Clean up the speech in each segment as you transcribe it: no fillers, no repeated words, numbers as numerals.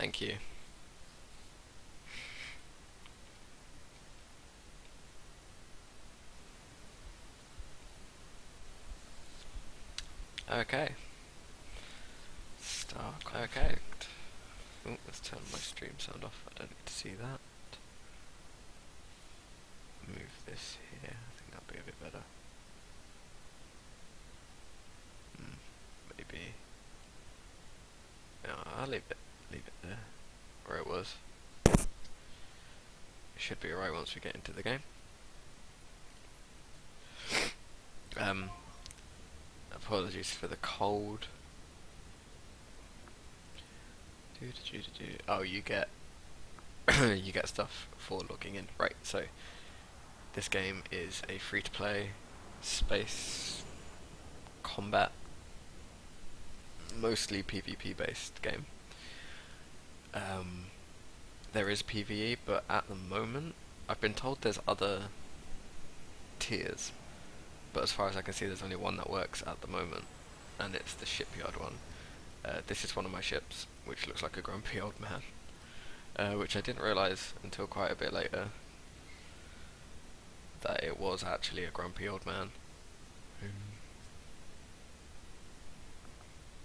Thank you. Okay. Start. Okay. Oh, let's turn my stream sound off. I don't need to see that. Move this here. I think that'll be a bit better. Maybe. No, I'll leave it. Leave it there, where it was. It should be alright once we get into the game. Apologies for the cold. Oh, you get you get stuff for logging in, right? So this game is a free-to-play space combat, mostly PvP based game. There is PvE, but at the moment I've been told there's other tiers, but as far as I can see there's only one that works at the moment, and it's the shipyard one. This is one of my ships, which looks like a grumpy old man, which I didn't realise until quite a bit later, that it was actually a grumpy old man.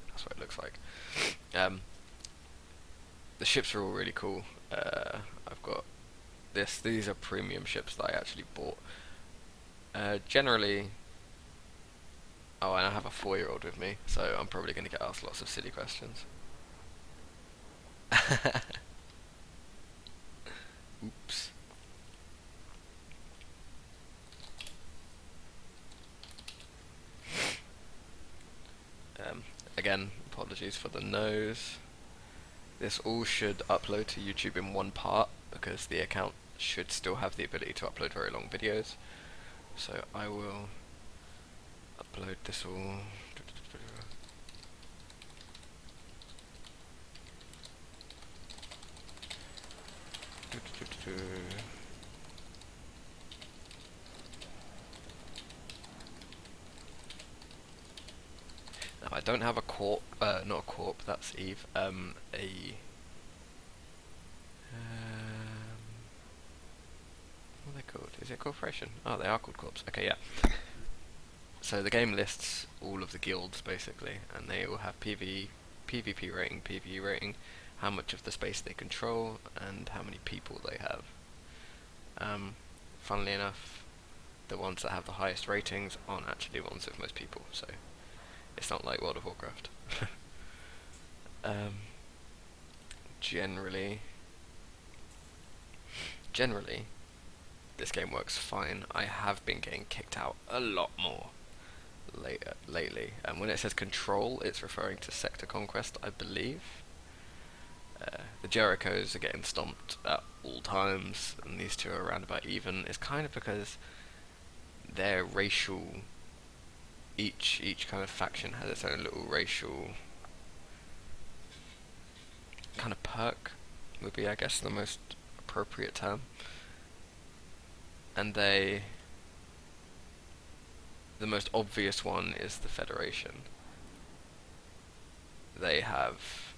That's what it looks like. The ships are all really cool. I've got this. These are premium ships that I actually bought. Generally, oh, and I have a 4-year-old with me, so I'm probably going to get asked lots of silly questions. Oops. Again, apologies for the nose. This all should upload to YouTube in one part, because the account should still have the ability to upload very long videos. So I will upload this all. Now I don't have a corp, not a corp, that's Eve, what are they called? Is it corporation? Oh, they are called corps. Okay, yeah. So the game lists all of the guilds basically, and they all have PvP rating, PvE rating, how much of the space they control, and how many people they have. Funnily enough, the ones that have the highest ratings aren't actually ones with most people, so it's not like World of Warcraft. Generally, this game works fine. I have been getting kicked out a lot more lately. And when it says control, it's referring to sector conquest, I believe. The Jerichos are getting stomped at all times, and these two are around about even. It's kind of because they're racial. Each kind of faction has its own little racial kind of perk, would be, I guess, the most appropriate term. And the most obvious one is the Federation. They have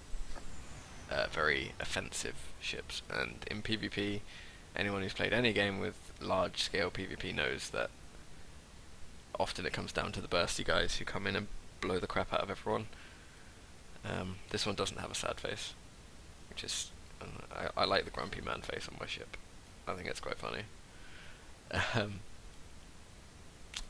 very offensive ships, and in PvP, anyone who's played any game with large scale PvP knows that often it comes down to the bursty guys who come in and blow the crap out of everyone. This one doesn't have a sad face, which is, I like the grumpy man face on my ship. I think it's quite funny.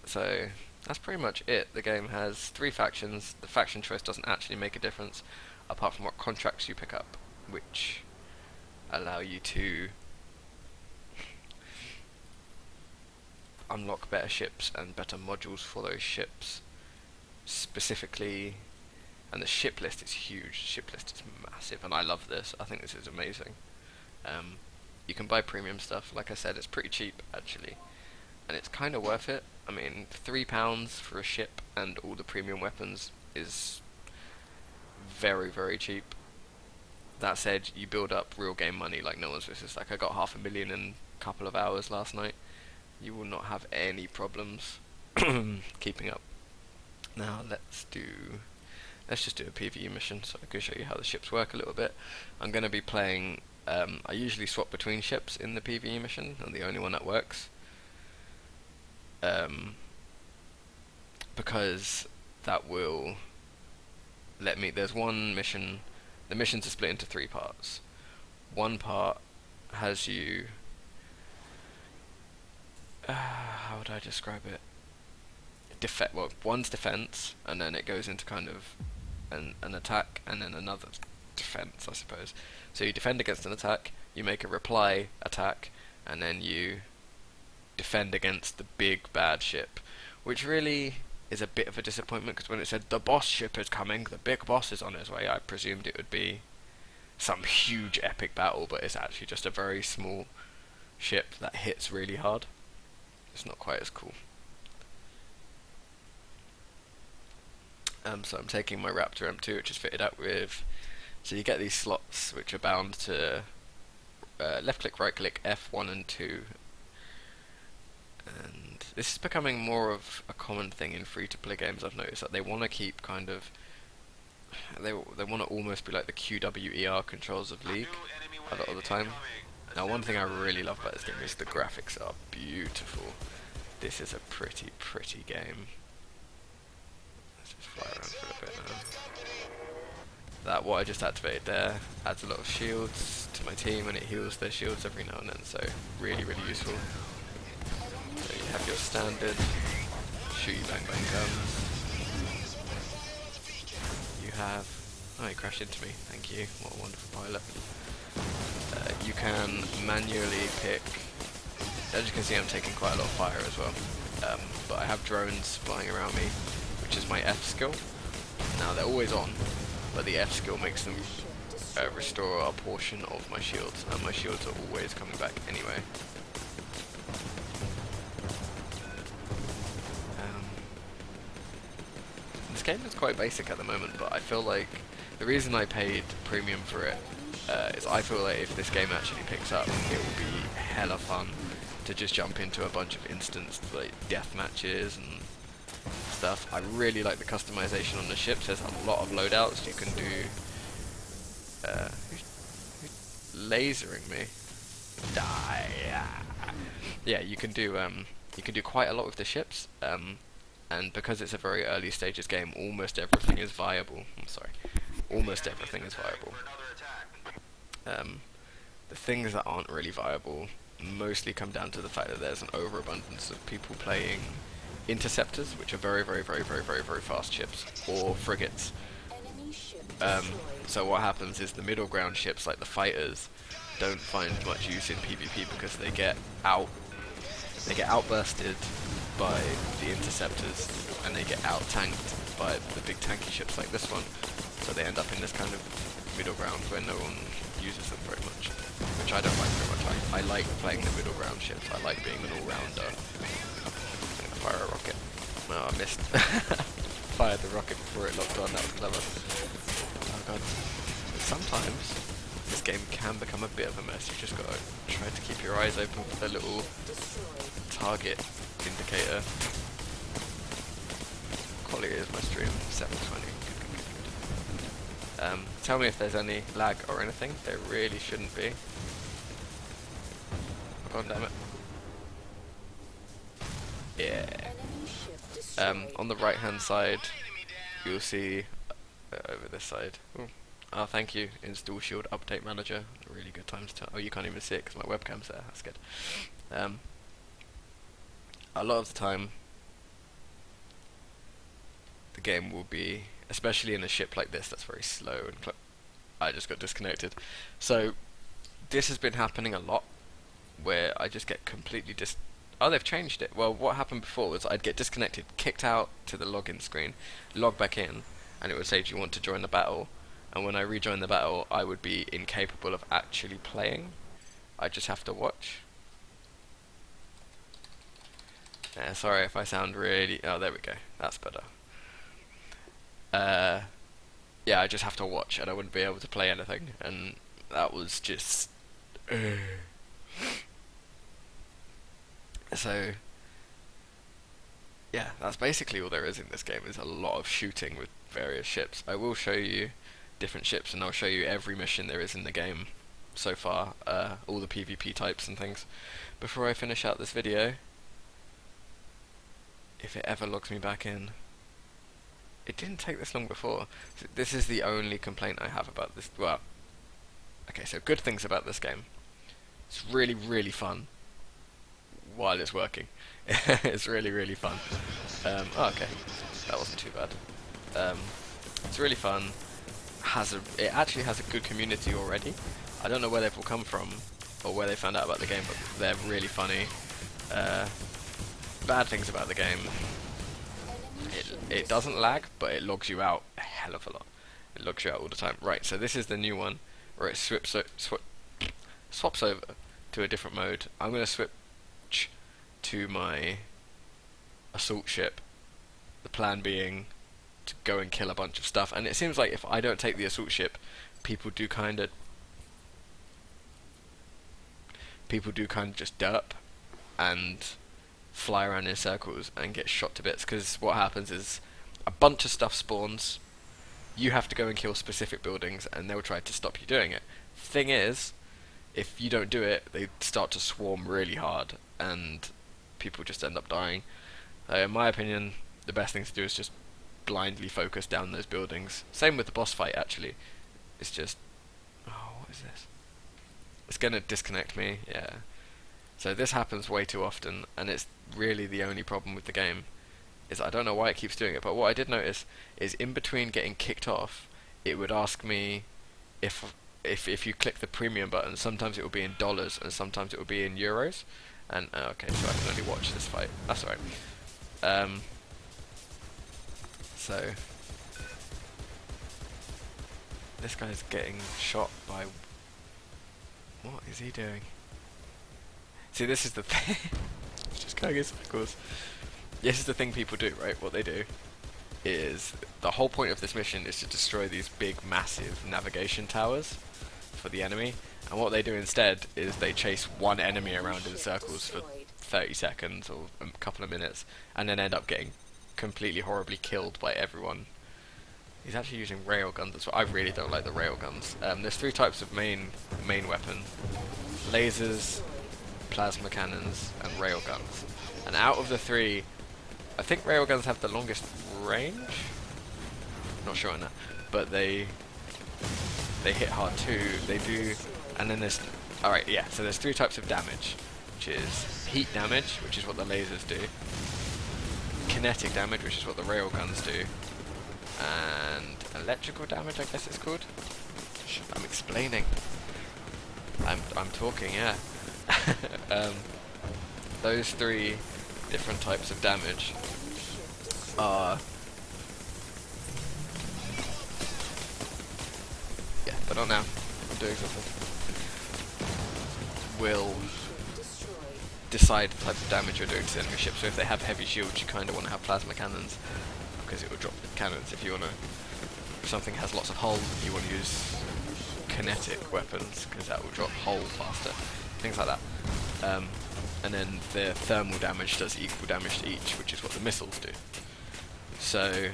So that's pretty much it. The game has 3 factions. The faction choice doesn't actually make a difference, apart from what contracts you pick up, which allow you to unlock better ships and better modules for those ships. Specifically, and the ship list is huge. The ship list is massive, and I love this. I think this is amazing. You can buy premium stuff. Like I said, it's pretty cheap actually, and it's kind of worth it. I mean, £3 for a ship and all the premium weapons is very, very cheap. That said, you build up real game money like no one's business. Like, I got 500,000 in a couple of hours last night. You will not have any problems keeping up. Now let's do let's just do a PvE mission so I can show you how the ships work a little bit. I'm going to be playing, I usually swap between ships in the PvE mission, and the only one that works. Because that will let me, there's one mission, the missions are split into 3 parts. One part has you, how would I describe it? Well, one's defense, and then it goes into kind of an attack, and then another defense, I suppose. So you defend against an attack, you make a reply attack, and then you defend against the big bad ship, which really is a bit of a disappointment, because when it said the boss ship is coming, the big boss is on his way, I presumed it would be some huge epic battle, but it's actually just a very small ship that hits really hard. It's not quite as cool. So I'm taking my Raptor M2, which is fitted out with, so you get these slots which are bound to left click, right click, F1 and 2, and this is becoming more of a common thing in free-to-play games. I've noticed that they want to keep kind of, they want to almost be like the QWER controls of League a lot of the time. Now, one thing I really love about this game is the graphics are beautiful. This is a pretty game. Let's just fly around for a bit now. That, what I just activated there, adds a lot of shields to my team, and it heals their shields every now and then, so really useful. So you have your standard shoot you bang bang guns. You have, oh, he crashed into me, thank you, what a wonderful pilot. You can manually pick, as you can see I'm taking quite a lot of fire as well, but I have drones flying around me, which is my F skill. Now they're always on, but the F skill makes them restore a portion of my shields, and my shields are always coming back anyway. This game is quite basic at the moment, but I feel like the reason I paid premium for it is I feel like if this game actually picks up, it will be hella fun to just jump into a bunch of instance like death matches and stuff. I really like the customization on the ships. There's a lot of loadouts you can do. Who's lasering me? Die! Yeah, you can do quite a lot with the ships. And because it's a very early stages game, almost everything is viable. I'm sorry, almost everything is viable. The things that aren't really viable mostly come down to the fact that there's an overabundance of people playing interceptors, which are very fast ships, or frigates. So what happens is the middle ground ships, like the fighters, don't find much use in PvP because they get outbursted by the interceptors, and they get out-tanked by the big tanky ships like this one, so they end up in this kind of middle ground where no one uses them very much, which I don't like very much. I like playing the middle ground ships. I like being an all-rounder. I'm gonna fire a rocket. No, I missed. Fired the rocket before it locked on, that was clever. Oh god. But sometimes this game can become a bit of a mess. You've just got to try to keep your eyes open for the little target indicator. Quality is my stream, 720. Good. Tell me if there's any lag or anything. There really shouldn't be. Oh god damn it. Yeah. On the right hand side, you'll see over this side. Ooh. Oh, thank you. Install Shield Update Manager. A really good time to tell. Oh, you can't even see it because my webcam's there. That's good. A lot of the time, the game will be, especially in a ship like this that's very slow and I just got disconnected. So this has been happening a lot, where I just get completely oh, they've changed it. Well, what happened before was I'd get disconnected, kicked out to the login screen, log back in, and it would say, do you want to join the battle? And when I rejoin the battle, I would be incapable of actually playing. I just have to watch. Sorry if I sound really... Oh, there we go. That's better. Yeah, I just have to watch, and I wouldn't be able to play anything. And that was just... So... yeah, that's basically all there is in this game. Is a lot of shooting with various ships. I will show you different ships, and I'll show you every mission there is in the game so far, all the PvP types and things. Before I finish out this video, if it ever logs me back in, it didn't take this long before. This is the only complaint I have about this. Well, okay, so good things about this game. It's really, really fun while it's working. It's really, really fun. Oh, okay, that wasn't too bad. It's really fun. It actually has a good community already. I don't know where they've all come from or where they found out about the game, but they're really funny. Bad things about the game. It doesn't lag, but it logs you out a hell of a lot. It logs you out all the time. Right, so this is the new one where it swaps over to a different mode. I'm going to switch to my assault ship. The plan being to go and kill a bunch of stuff, and it seems like if I don't take the assault ship, people do kind of just derp and fly around in circles and get shot to bits, because what happens is a bunch of stuff spawns, you have to go and kill specific buildings, and they'll try to stop you doing it. Thing is, if you don't do it, they start to swarm really hard, and people just end up dying. In my opinion, the best thing to do is just blindly focus down those buildings. Same with the boss fight, actually. It's just... oh, what is this? It's gonna disconnect me, yeah. So this happens way too often, and it's really the only problem with the game. Is I don't know why it keeps doing it, but what I did notice is in between getting kicked off, it would ask me if you click the premium button, sometimes it will be in dollars and sometimes it will be in euros. And okay, so I can only watch this fight. That's alright. So this guy's getting shot by... what is he doing? See, this is the thing. Just going in circles. This is the thing people do, right? What they do is the whole point of this mission is to destroy these big, massive navigation towers for the enemy. And what they do instead is they chase one enemy around in circles for 30 seconds or a couple of minutes, and then end up getting completely horribly killed by everyone. He's actually using railguns as well. I really don't like the railguns. There's three types of main weapon: lasers, plasma cannons, and railguns. And out of the three, I think railguns have the longest range. Not sure on that, but they hit hard too. They do. And then there's... alright, yeah, so there's three types of damage, which is heat damage, which is what the lasers do, kinetic damage, which is what the railguns do, and electrical damage, I guess it's called. I'm explaining. I'm talking, yeah. Those three different types of damage are... yeah, but not now. I'm doing something. Will decide the type of damage you're doing to the enemy ship. So if they have heavy shields, you kind of want to have plasma cannons, because it will drop the cannons. If you want to... if something has lots of hull, you want to use kinetic weapons, because that will drop hull faster. Things like that. And then the thermal damage does equal damage to each, which is what the missiles do. So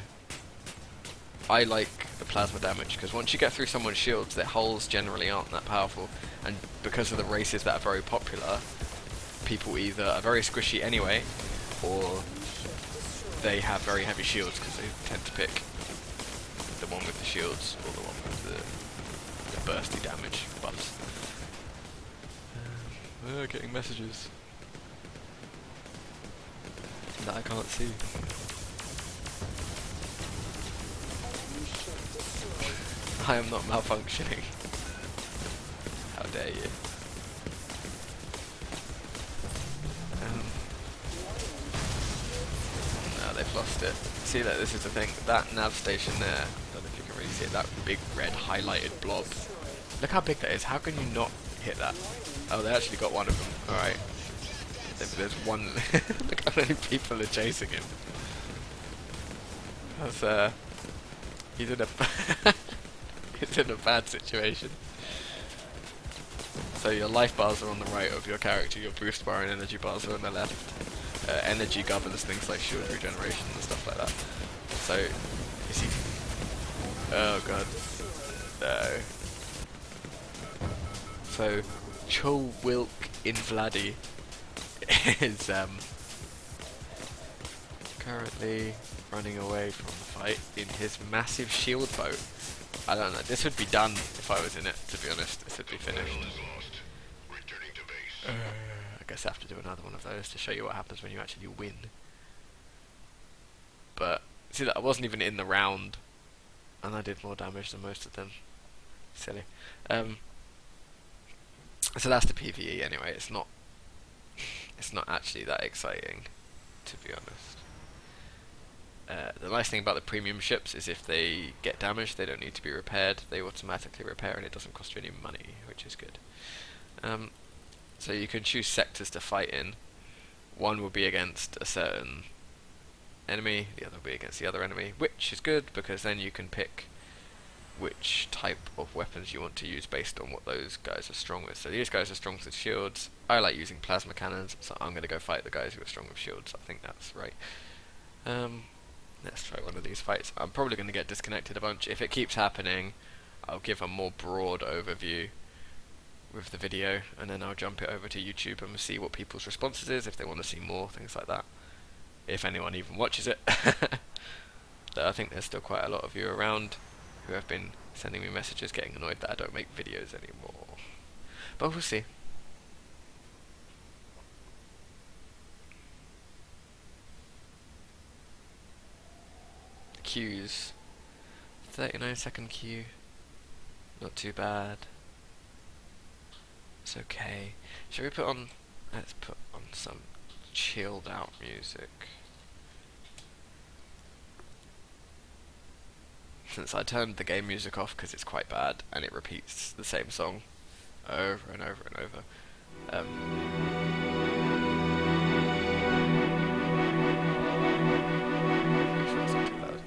I like the plasma damage, because once you get through someone's shields, their hulls generally aren't that powerful, and because of the races that are very popular, people either are very squishy anyway, or they have very heavy shields, because they tend to pick the one with the shields, or the one with the bursty damage buffs. Getting messages that I can't see. I am not malfunctioning. How dare you. No, they've lost it. See, that this is the thing. That nav station there, I don't know if you can really see it, that big red highlighted blob. Look how big that is. How can you not hit that? Oh, they actually got one of them. Alright. There's one. Look how many people are chasing him. That's, he's in a... he's in a bad situation. So your life bars are on the right of your character, your boost bar and energy bars are on the left. energy governs things like shield regeneration and stuff like that. So, is he... Oh god. No. So, Chul Wilk in Vladdy is currently running away from the fight in his massive shield boat. I don't know, this would be done if I was in it, to be honest. This would be finished. I guess I have to do another one of those to show you what happens when you actually win. But, see that I wasn't even in the round, and I did more damage than most of them. Silly. So that's the PvE anyway. It's not actually that exciting, to be honest. The nice thing about the premium ships is if they get damaged, they don't need to be repaired. They automatically repair, and it doesn't cost you any money, which is good. So you can choose sectors to fight in. One will be against a certain enemy, the other will be against the other enemy, which is good because then you can pick which type of weapons you want to use based on what those guys are strong with. So these guys are strong with shields. I like using plasma cannons, so I'm going to go fight the guys who are strong with shields. I think that's right. Let's try one of these fights. I'm probably going to get disconnected a bunch. If it keeps happening, I'll give a more broad overview with the video, and then I'll jump it over to YouTube and see what people's responses is, if they want to see more, things like that. If anyone even watches it. I think there's still quite a lot of you around who have been sending me messages getting annoyed that I don't make videos anymore. But we'll see. Queues. 39-second queue. Not too bad. It's okay. Shall we put on... Let's put on some chilled out music. Since I turned the game music off because it's quite bad and it repeats the same song over and over and over. Make sure it's not too loud.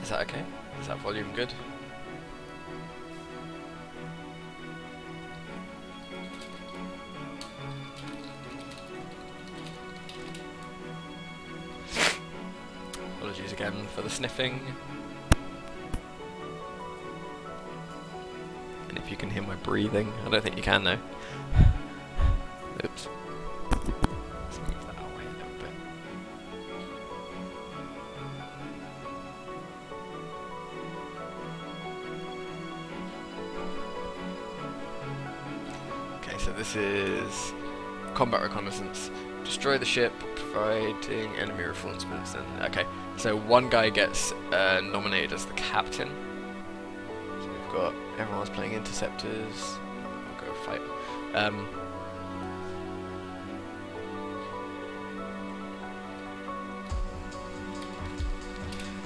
Is that okay? Is that volume good? Apologies again for the sniffing. And if you can hear my breathing, I don't think you can though. Oops. Let's move that away a little bit. Okay, so this is combat reconnaissance. Destroy the ship, providing enemy reinforcements. And okay, so one guy gets nominated as the captain. So we've got everyone's playing interceptors. We'll go fight.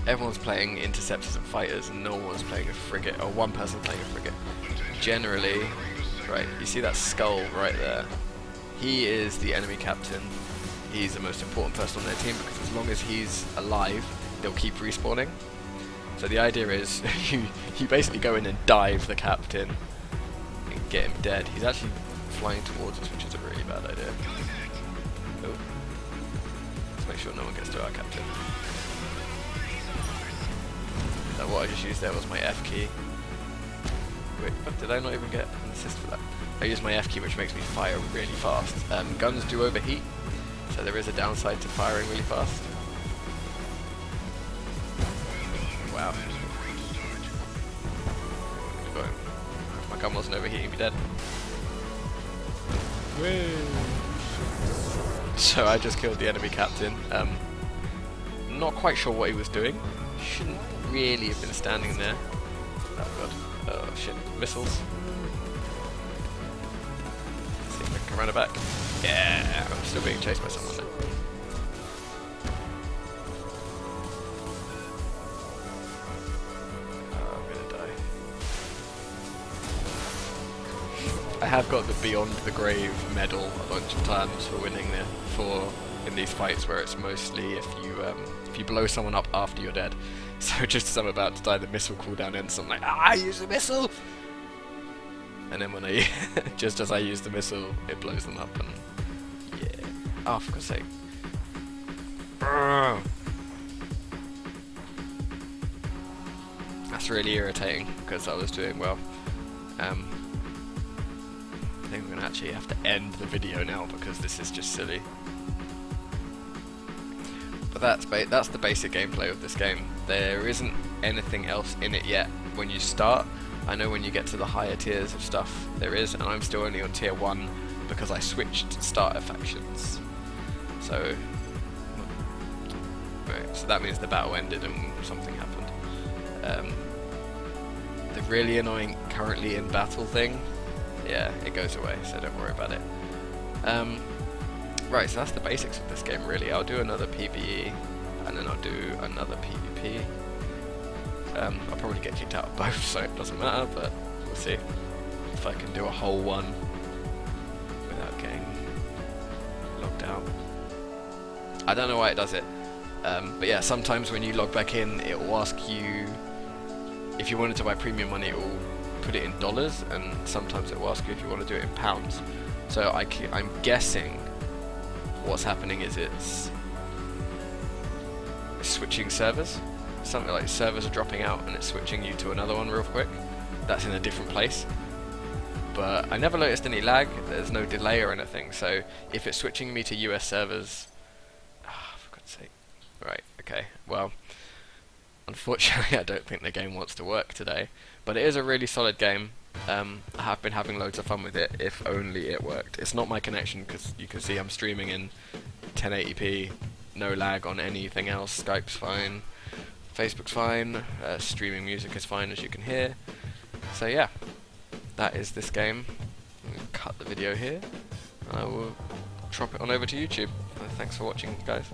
Everyone's playing interceptors and fighters, and no one's playing a frigate, or one person playing a frigate. Generally, right? You see that skull right there? He is the enemy captain. He's the most important person on their team because as long as he's alive, they'll keep respawning. So the idea is you basically go in and dive the captain and get him dead. He's actually flying towards us, which is a really bad idea. Oh. Let's make sure no one gets to our captain. So what I just used there was my F key. Wait, but did I not even get an assist for that? I use my F key, which makes me fire really fast. Guns do overheat, so there is a downside to firing really fast. Wow. If my gun wasn't overheating, he'd be dead. Whee! So I just killed the enemy captain. Not quite sure what he was doing. Shouldn't really have been standing there. Oh god. Oh shit. Missiles. Let's see if I can run it back. Yeah, I'm still being chased by someone now. Oh, I'm gonna die. I have got the Beyond the Grave medal a bunch of times for winning the in these fights where it's mostly if you blow someone up after you're dead. So just as I'm about to die, the missile cooldown ends. I'm like, use the missile. And then when I just as I use the missile, it blows them up. And yeah, oh for God's sake. That's really irritating because I was doing well. I think we're gonna actually have to end the video now because this is just silly. But that's the basic gameplay of this game. There isn't anything else in it yet when you start. I know when you get to the higher tiers of stuff there is, and I'm still only on tier 1 because I switched starter factions. So, right, so that means the battle ended and something happened. The really annoying currently in battle thing, yeah, it goes away, so don't worry about it. Right, so that's the basics of this game really. I'll do another PvE, and then I'll do another PvP. I'll probably get kicked out of both, so it doesn't matter, but we'll see if I can do a whole one without getting logged out. I don't know why it does it, but yeah, sometimes when you log back in, it will ask you if you wanted to buy premium money, it will put it in dollars, and sometimes it will ask you if you want to do it in pounds. So I'm guessing what's happening is it's switching servers. Something like servers are dropping out and it's switching you to another one real quick. That's in a different place. But I never noticed any lag, there's no delay or anything, so if it's switching me to US servers... for God's sake. Right, okay, well, unfortunately I don't think the game wants to work today, but it is a really solid game. I have been having loads of fun with it, if only it worked. It's not my connection, because you can see I'm streaming in 1080p, no lag on anything else. Skype's fine, Facebook's fine, streaming music is fine, as you can hear. So yeah, that is this game. I'm going to cut the video here, and I will drop it on over to YouTube. Thanks for watching, guys.